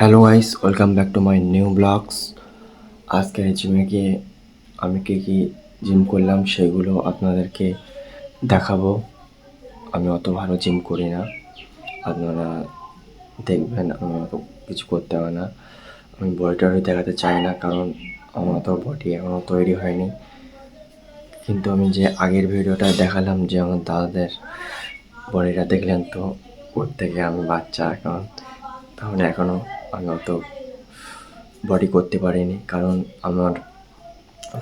Hello guys, welcome back to my new blogs. আজকে জিমে গিয়ে আমি কী জিম করলাম সেগুলো আপনাদেরকে দেখাবো। আমি অত ভালো জিম করি না, আপনারা দেখবেন। আমি অত কিছু করতে হবে না। আমি বডিটাও দেখাতে চাই না, কারণ আমার অত বডি এখনও তৈরি হয়নি। কিন্তু আমি যে আগের ভিডিওটা দেখালাম যে আমার দাদাদের বডিটা দেখলেন তো, ওর থেকে আমি বাচ্চা এখন, তাহলে এখনও আমি অত বডি করতে পারিনি, কারণ আমার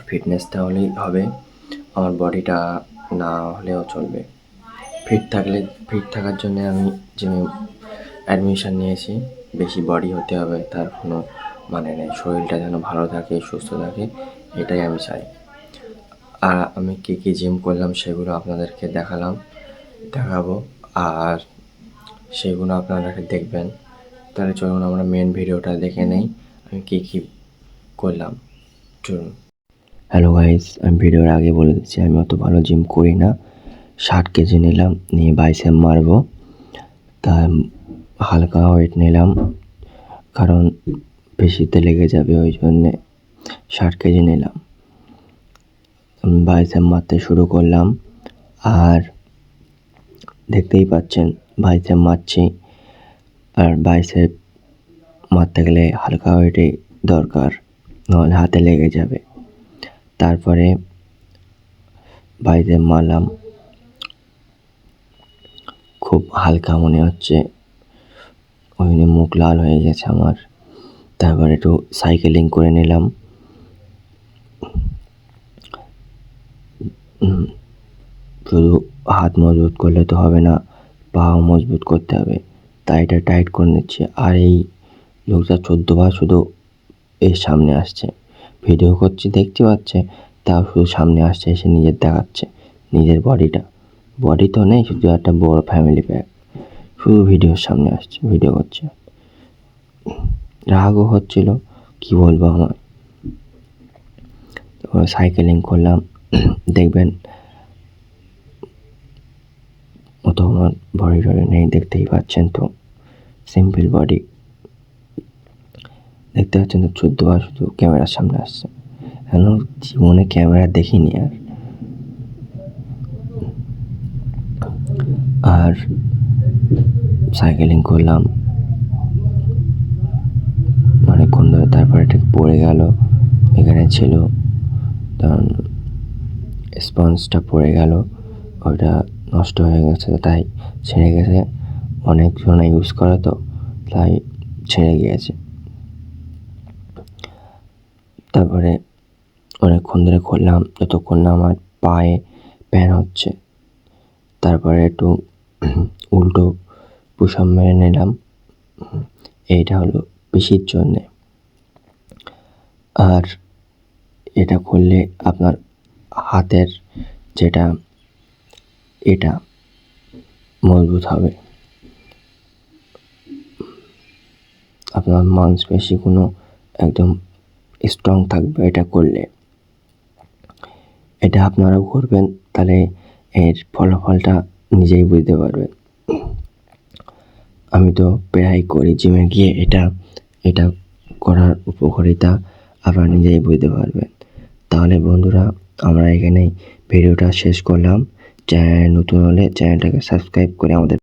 ফিটনেসটা হলেই হবে, আমার বডিটা না হলেও চলবে। ফিট থাকার জন্যে আমি জিমে অ্যাডমিশন নিয়েছি। বেশি বডি হতে হবে তার কোনো মানে নেই, শরীরটা যেন ভালো থাকে, সুস্থ থাকে, এটাই আমি চাই। আর আমি কী জিম করলাম সেগুলো আপনাদেরকে দেখাবো, আর সেগুলো আপনারা দেখবেন। তাহলে চলুন আমরা মেন ভিডিওটা দেখে নেই, আমি কী করলাম। চলুন। হ্যালো গাইস, আমি ভিডিওর আগে বলে দিচ্ছি আমি অত ভালো জিম করি না। 60 কেজি নিলাম, নিয়ে বাইসেপ মারবো, তাই হালকা ওয়েট নিলাম, কারণ বেশিতে লেগে যাবে, ওই জন্যে 60 কেজি নিলাম। বাইসেপ মারতে শুরু করলাম, আর দেখতেই পাচ্ছেন বাইসেপ মারছি। আর বাইসেপ মারতে গেলে হালকা ওয়েটই দরকার, নাহলে হাতে লেগে যাবে। তারপরে বাইসেপ মারলাম, খুব হালকা মনে হচ্ছে, ওই জন্য মুখ লাল হয়ে গেছে আমার। তারপর একটু সাইকেলিং করে নিলাম। শুধু হাত মজবুত করলে তো হবে না, পাও মজবুত করতে হবে, তাই এটা টাইট করে নিচ্ছে। আর এই লোকটা 14 বার শুধু এর সামনে আসছে, ভিডিও করছি দেখতে পাচ্ছে, তাও শুধু সামনে আসছে, এসে নিজের দেখাচ্ছে নিজের বডি তো নেই, শুধু একটা বড় ফ্যামিলি প্যাক, শুধু ভিডিওর সামনে আসছে, ভিডিও করছে। রাগও হচ্ছিল, কি বলবো আমার। সাইকেলিং করলাম, দেখবেন অত আমার বডি টডি নেই, দেখতেই পাচ্ছেন তো, সিম্পল বডি। দেখতে পাচ্ছেন তো, 14 বার শুধু ক্যামেরার সামনে আসছে, কেন জীবনে ক্যামেরা দেখিনি। আর সাইকেলিং করলাম অনেকক্ষণ ধরে, তারপরে ঠিক পড়ে গেল, এখানে ছিল, কারণ স্পঞ্জটা পড়ে গেল, ওটা নষ্ট হয়ে গেছে, তাই ছিঁড়ে গেছে। অনেকজন ইউজ করে তো, তাই ছিঁড়ে গিয়েছে। তারপরে অনেকক্ষণ ধরে করলাম, যতক্ষণ না আমার পায়ে প্যান হচ্ছে। তারপরে একটু উল্টো পুশ-আপ মেরে নিলাম, এইটা হলো পেশির জন্যে। আর এটা করলে আপনার হাতের এটা মজবুত হবে, আপনার মাংসপেশিগুলো একদম স্ট্রং থাকবে এটা করলে। এটা আপনারাও করবেন, তাহলে এর ফলাফলটা নিজেই বুঝতে পারবেন। আমি তো প্রায় করি জিমে গিয়ে, এটা করার উপকারিতা আপনারা নিজেই বুঝতে পারবেন। তাহলে বন্ধুরা, আমরা এখানেই ভিডিওটা শেষ করলাম। চ্যানেল নতুন হলে চ্যানেলটাকে সাবস্ক্রাইব করে আমাদের